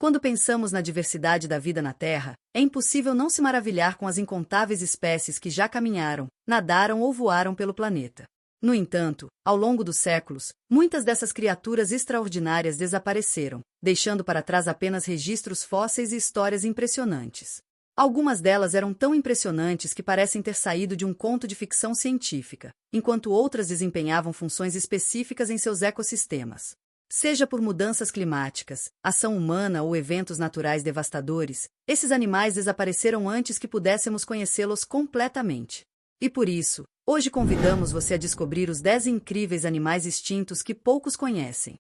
Quando pensamos na diversidade da vida na Terra, é impossível não se maravilhar com as incontáveis espécies que já caminharam, nadaram ou voaram pelo planeta. No entanto, ao longo dos séculos, muitas dessas criaturas extraordinárias desapareceram, deixando para trás apenas registros fósseis e histórias impressionantes. Algumas delas eram tão impressionantes que parecem ter saído de um conto de ficção científica, enquanto outras desempenhavam funções específicas em seus ecossistemas. Seja por mudanças climáticas, ação humana ou eventos naturais devastadores, esses animais desapareceram antes que pudéssemos conhecê-los completamente. E por isso, hoje convidamos você a descobrir os 10 incríveis animais extintos que poucos conhecem.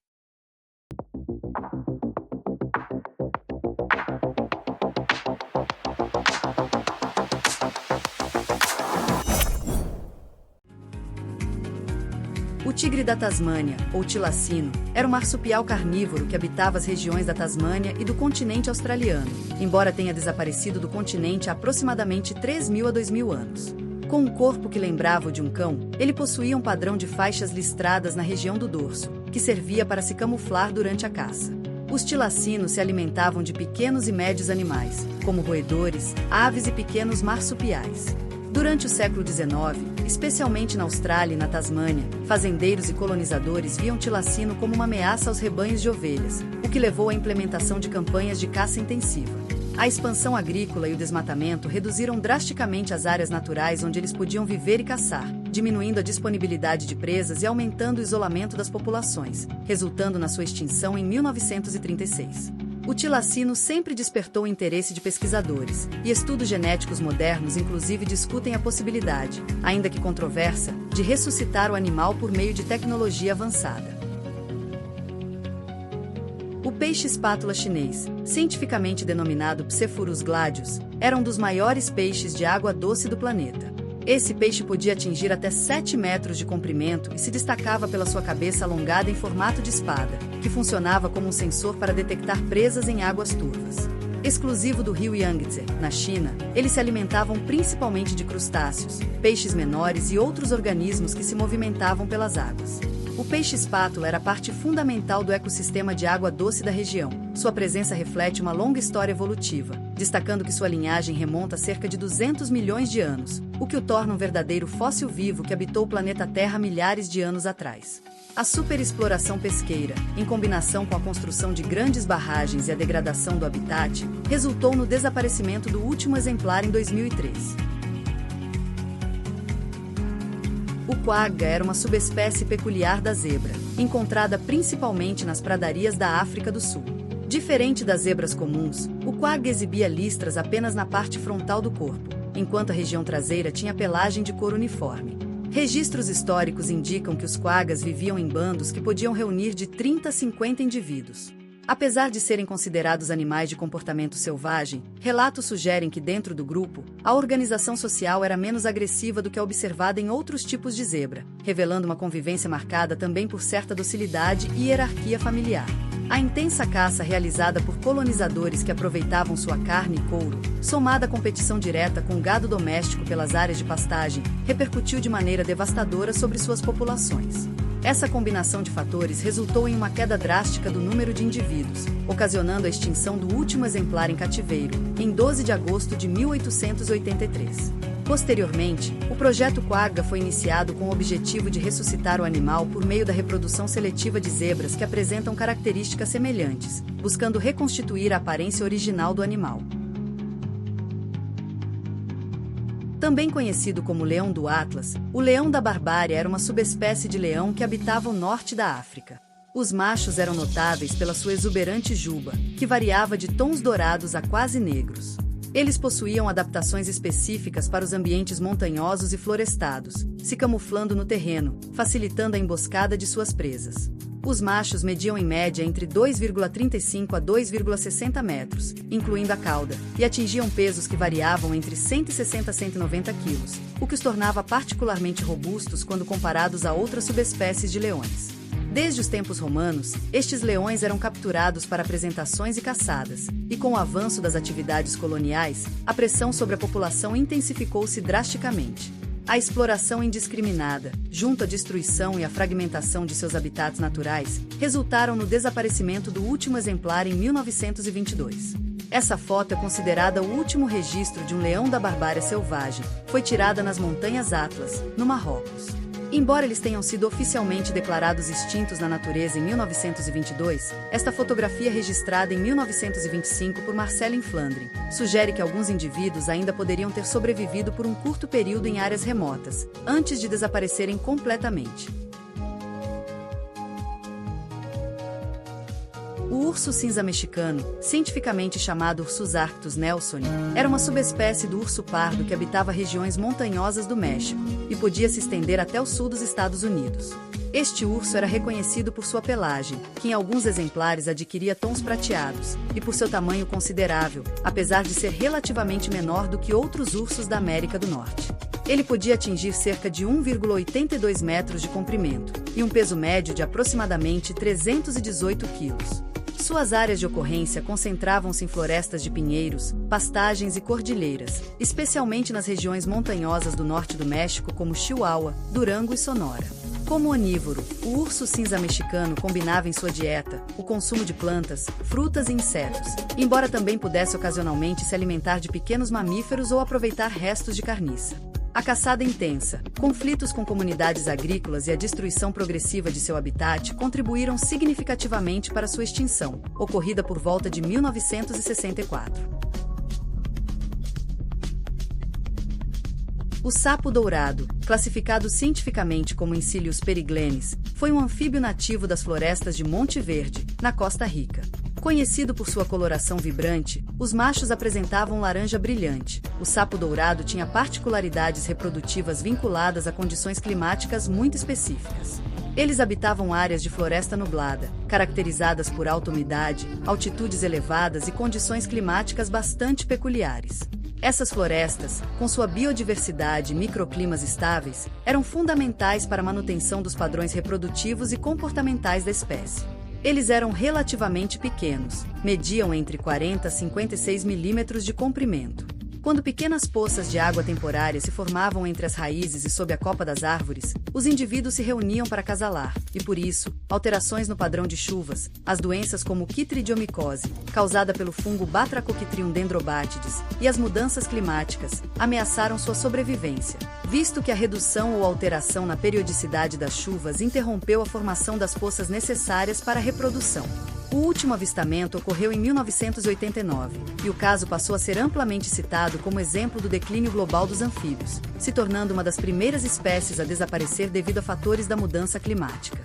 O tigre da Tasmânia, ou tilacino, era um marsupial carnívoro que habitava as regiões da Tasmânia e do continente australiano, embora tenha desaparecido do continente há aproximadamente 3.000 a 2.000 anos. Com um corpo que lembrava o de um cão, ele possuía um padrão de faixas listradas na região do dorso, que servia para se camuflar durante a caça. Os tilacinos se alimentavam de pequenos e médios animais, como roedores, aves e pequenos marsupiais. Durante o século XIX, especialmente na Austrália e na Tasmânia, fazendeiros e colonizadores viam tilacino como uma ameaça aos rebanhos de ovelhas, o que levou à implementação de campanhas de caça intensiva. A expansão agrícola e o desmatamento reduziram drasticamente as áreas naturais onde eles podiam viver e caçar, diminuindo a disponibilidade de presas e aumentando o isolamento das populações, resultando na sua extinção em 1936. O tilacino sempre despertou o interesse de pesquisadores, e estudos genéticos modernos inclusive discutem a possibilidade, ainda que controversa, de ressuscitar o animal por meio de tecnologia avançada. O peixe-espátula chinês, cientificamente denominado Psephurus gladius, era um dos maiores peixes de água doce do planeta. Esse peixe podia atingir até 7 metros de comprimento e se destacava pela sua cabeça alongada em formato de espada, que funcionava como um sensor para detectar presas em águas turvas. Exclusivo do rio Yangtze, na China, eles se alimentavam principalmente de crustáceos, peixes menores e outros organismos que se movimentavam pelas águas. O peixe-espátula era parte fundamental do ecossistema de água doce da região. Sua presença reflete uma longa história evolutiva, destacando que sua linhagem remonta a cerca de 200 milhões de anos, o que o torna um verdadeiro fóssil vivo que habitou o planeta Terra milhares de anos atrás. A superexploração pesqueira, em combinação com a construção de grandes barragens e a degradação do habitat, resultou no desaparecimento do último exemplar em 2003. O quagga era uma subespécie peculiar da zebra, encontrada principalmente nas pradarias da África do Sul. Diferente das zebras comuns, o quagga exibia listras apenas na parte frontal do corpo, enquanto a região traseira tinha pelagem de cor uniforme. Registros históricos indicam que os quaggas viviam em bandos que podiam reunir de 30 a 50 indivíduos. Apesar de serem considerados animais de comportamento selvagem, relatos sugerem que dentro do grupo, a organização social era menos agressiva do que a observada em outros tipos de zebra, revelando uma convivência marcada também por certa docilidade e hierarquia familiar. A intensa caça realizada por colonizadores que aproveitavam sua carne e couro, somada à competição direta com o gado doméstico pelas áreas de pastagem, repercutiu de maneira devastadora sobre suas populações. Essa combinação de fatores resultou em uma queda drástica do número de indivíduos, ocasionando a extinção do último exemplar em cativeiro, em 12 de agosto de 1883. Posteriormente, o projeto Quagga foi iniciado com o objetivo de ressuscitar o animal por meio da reprodução seletiva de zebras que apresentam características semelhantes, buscando reconstituir a aparência original do animal. Também conhecido como leão do Atlas, o leão da barbárie era uma subespécie de leão que habitava o norte da África. Os machos eram notáveis pela sua exuberante juba, que variava de tons dourados a quase negros. Eles possuíam adaptações específicas para os ambientes montanhosos e florestados, se camuflando no terreno, facilitando a emboscada de suas presas. Os machos mediam em média entre 2,35 a 2,60 metros, incluindo a cauda, e atingiam pesos que variavam entre 160 a 190 quilos, o que os tornava particularmente robustos quando comparados a outras subespécies de leões. Desde os tempos romanos, estes leões eram capturados para apresentações e caçadas, e com o avanço das atividades coloniais, a pressão sobre a população intensificou-se drasticamente. A exploração indiscriminada, junto à destruição e à fragmentação de seus habitats naturais, resultaram no desaparecimento do último exemplar em 1922. Essa foto é considerada o último registro de um leão da barbárie selvagem. Foi tirada nas Montanhas Atlas, no Marrocos. Embora eles tenham sido oficialmente declarados extintos na natureza em 1922, esta fotografia registrada em 1925 por Marcellin Flandrin sugere que alguns indivíduos ainda poderiam ter sobrevivido por um curto período em áreas remotas, antes de desaparecerem completamente. O urso cinza mexicano, cientificamente chamado Ursus arctos nelsoni, era uma subespécie do urso pardo que habitava regiões montanhosas do México e podia se estender até o sul dos Estados Unidos. Este urso era reconhecido por sua pelagem, que em alguns exemplares adquiria tons prateados, e por seu tamanho considerável, apesar de ser relativamente menor do que outros ursos da América do Norte. Ele podia atingir cerca de 1,82 metros de comprimento e um peso médio de aproximadamente 318 quilos. Suas áreas de ocorrência concentravam-se em florestas de pinheiros, pastagens e cordilheiras, especialmente nas regiões montanhosas do norte do México como Chihuahua, Durango e Sonora. Como onívoro, o urso cinza mexicano combinava em sua dieta o consumo de plantas, frutas e insetos, embora também pudesse ocasionalmente se alimentar de pequenos mamíferos ou aproveitar restos de carniça. A caçada intensa, conflitos com comunidades agrícolas e a destruição progressiva de seu habitat contribuíram significativamente para sua extinção, ocorrida por volta de 1964. O sapo dourado, classificado cientificamente como Encilius periglenis, foi um anfíbio nativo das florestas de Monte Verde, na Costa Rica. Conhecido por sua coloração vibrante, os machos apresentavam laranja brilhante. O sapo dourado tinha particularidades reprodutivas vinculadas a condições climáticas muito específicas. Eles habitavam áreas de floresta nublada, caracterizadas por alta umidade, altitudes elevadas e condições climáticas bastante peculiares. Essas florestas, com sua biodiversidade e microclimas estáveis, eram fundamentais para a manutenção dos padrões reprodutivos e comportamentais da espécie. Eles eram relativamente pequenos, mediam entre 40 a 56 milímetros de comprimento. Quando pequenas poças de água temporária se formavam entre as raízes e sob a copa das árvores, os indivíduos se reuniam para acasalar, e por isso, alterações no padrão de chuvas, as doenças como quitridiomicose, causada pelo fungo Batrachochitrium dendrobatides, e as mudanças climáticas, ameaçaram sua sobrevivência, visto que a redução ou alteração na periodicidade das chuvas interrompeu a formação das poças necessárias para a reprodução. O último avistamento ocorreu em 1989, e o caso passou a ser amplamente citado como exemplo do declínio global dos anfíbios, se tornando uma das primeiras espécies a desaparecer devido a fatores da mudança climática.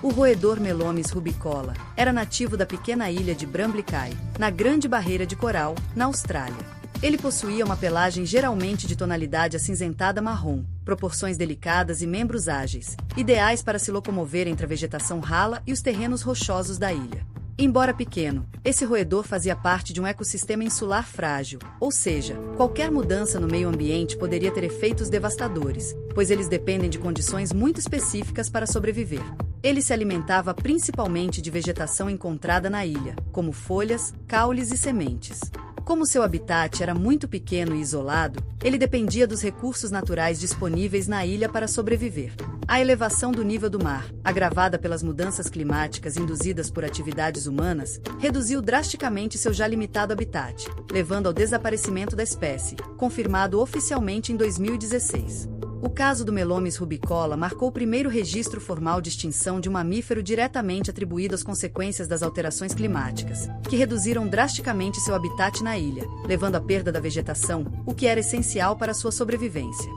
O roedor Melomes rubicola era nativo da pequena ilha de Bramblikai, na Grande Barreira de Coral, na Austrália. Ele possuía uma pelagem geralmente de tonalidade acinzentada marrom, proporções delicadas e membros ágeis, ideais para se locomover entre a vegetação rala e os terrenos rochosos da ilha. Embora pequeno, esse roedor fazia parte de um ecossistema insular frágil, ou seja, qualquer mudança no meio ambiente poderia ter efeitos devastadores, pois eles dependem de condições muito específicas para sobreviver. Ele se alimentava principalmente de vegetação encontrada na ilha, como folhas, caules e sementes. Como seu habitat era muito pequeno e isolado, ele dependia dos recursos naturais disponíveis na ilha para sobreviver. A elevação do nível do mar, agravada pelas mudanças climáticas induzidas por atividades humanas, reduziu drasticamente seu já limitado habitat, levando ao desaparecimento da espécie, confirmado oficialmente em 2016. O caso do Melomes rubicola marcou o primeiro registro formal de extinção de um mamífero diretamente atribuído às consequências das alterações climáticas, que reduziram drasticamente seu habitat na ilha, levando à perda da vegetação, o que era essencial para sua sobrevivência.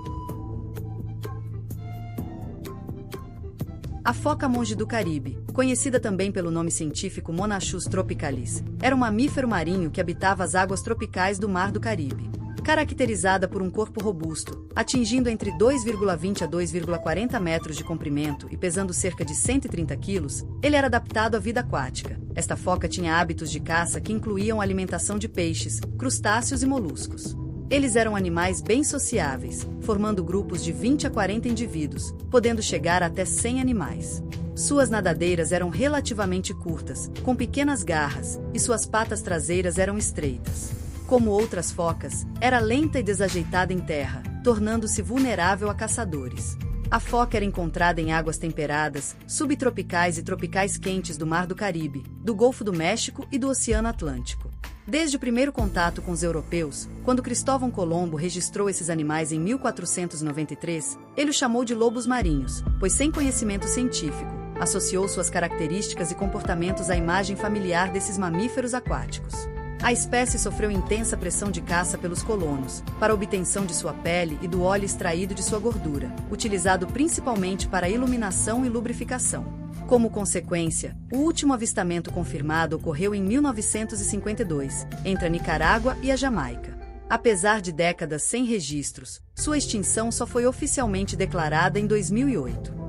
A foca monge do Caribe, conhecida também pelo nome científico Monachus tropicalis, era um mamífero marinho que habitava as águas tropicais do Mar do Caribe. Caracterizada por um corpo robusto, atingindo entre 2,20 a 2,40 metros de comprimento e pesando cerca de 130 quilos, ele era adaptado à vida aquática. Esta foca tinha hábitos de caça que incluíam a alimentação de peixes, crustáceos e moluscos. Eles eram animais bem sociáveis, formando grupos de 20 a 40 indivíduos, podendo chegar até 100 animais. Suas nadadeiras eram relativamente curtas, com pequenas garras, e suas patas traseiras eram estreitas. Como outras focas, era lenta e desajeitada em terra, tornando-se vulnerável a caçadores. A foca era encontrada em águas temperadas, subtropicais e tropicais quentes do Mar do Caribe, do Golfo do México e do Oceano Atlântico. Desde o primeiro contato com os europeus, quando Cristóvão Colombo registrou esses animais em 1493, ele os chamou de lobos marinhos, pois sem conhecimento científico, associou suas características e comportamentos à imagem familiar desses mamíferos aquáticos. A espécie sofreu intensa pressão de caça pelos colonos, para a obtenção de sua pele e do óleo extraído de sua gordura, utilizado principalmente para iluminação e lubrificação. Como consequência, o último avistamento confirmado ocorreu em 1952, entre a Nicarágua e a Jamaica. Apesar de décadas sem registros, sua extinção só foi oficialmente declarada em 2008.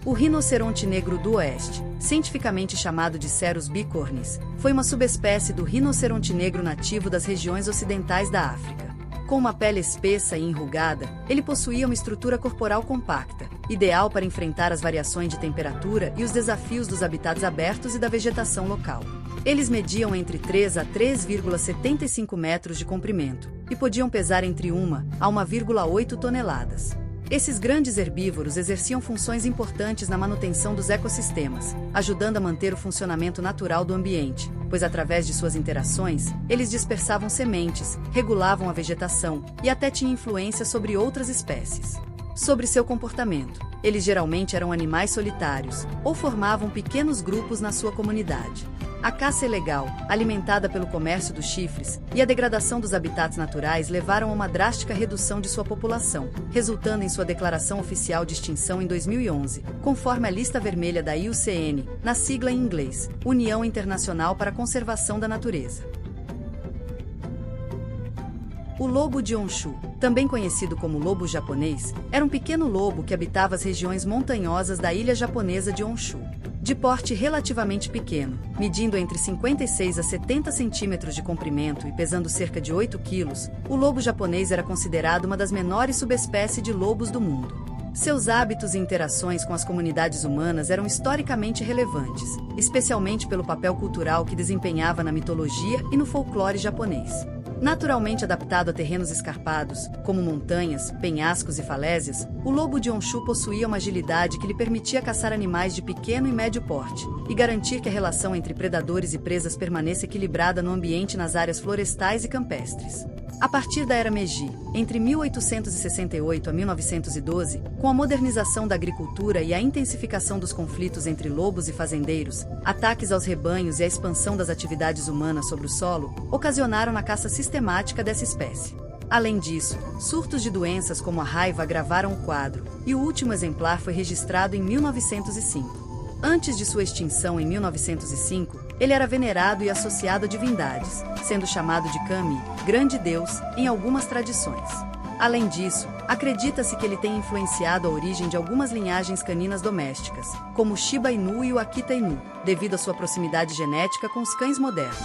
O rinoceronte negro do oeste, cientificamente chamado de Cerus bicornis, foi uma subespécie do rinoceronte negro nativo das regiões ocidentais da África. Com uma pele espessa e enrugada, ele possuía uma estrutura corporal compacta, ideal para enfrentar as variações de temperatura e os desafios dos habitats abertos e da vegetação local. Eles mediam entre 3 a 3,75 metros de comprimento e podiam pesar entre 1 a 1,8 toneladas. Esses grandes herbívoros exerciam funções importantes na manutenção dos ecossistemas, ajudando a manter o funcionamento natural do ambiente, pois através de suas interações, eles dispersavam sementes, regulavam a vegetação e até tinham influência sobre outras espécies. Sobre seu comportamento, eles geralmente eram animais solitários ou formavam pequenos grupos na sua comunidade. A caça ilegal, alimentada pelo comércio dos chifres, e a degradação dos habitats naturais levaram a uma drástica redução de sua população, resultando em sua declaração oficial de extinção em 2011, conforme a lista vermelha da IUCN, na sigla em inglês, União Internacional para a Conservação da Natureza. O lobo de Honshu, também conhecido como lobo japonês, era um pequeno lobo que habitava as regiões montanhosas da ilha japonesa de Honshu. De porte relativamente pequeno, medindo entre 56 a 70 centímetros de comprimento e pesando cerca de 8 quilos, o lobo japonês era considerado uma das menores subespécies de lobos do mundo. Seus hábitos e interações com as comunidades humanas eram historicamente relevantes, especialmente pelo papel cultural que desempenhava na mitologia e no folclore japonês. Naturalmente adaptado a terrenos escarpados, como montanhas, penhascos e falésias, o lobo de Honshu possuía uma agilidade que lhe permitia caçar animais de pequeno e médio porte, e garantir que a relação entre predadores e presas permaneça equilibrada no ambiente nas áreas florestais e campestres. A partir da Era Meiji, entre 1868 a 1912, com a modernização da agricultura e a intensificação dos conflitos entre lobos e fazendeiros, ataques aos rebanhos e a expansão das atividades humanas sobre o solo, ocasionaram a caça sistemática dessa espécie. Além disso, surtos de doenças como a raiva agravaram o quadro, e o último exemplar foi registrado em 1905. Antes de sua extinção em 1905, ele era venerado e associado a divindades, sendo chamado de Kami, grande deus, em algumas tradições. Além disso, acredita-se que ele tenha influenciado a origem de algumas linhagens caninas domésticas, como o Shiba Inu e o Akita Inu, devido à sua proximidade genética com os cães modernos.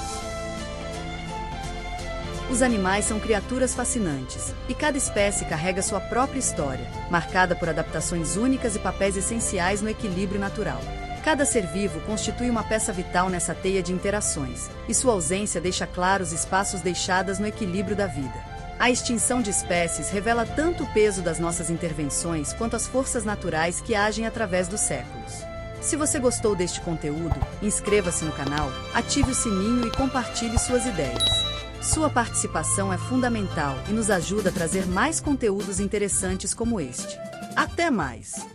Os animais são criaturas fascinantes, e cada espécie carrega sua própria história, marcada por adaptações únicas e papéis essenciais no equilíbrio natural. Cada ser vivo constitui uma peça vital nessa teia de interações, e sua ausência deixa claros espaços deixados no equilíbrio da vida. A extinção de espécies revela tanto o peso das nossas intervenções quanto as forças naturais que agem através dos séculos. Se você gostou deste conteúdo, inscreva-se no canal, ative o sininho e compartilhe suas ideias. Sua participação é fundamental e nos ajuda a trazer mais conteúdos interessantes como este. Até mais!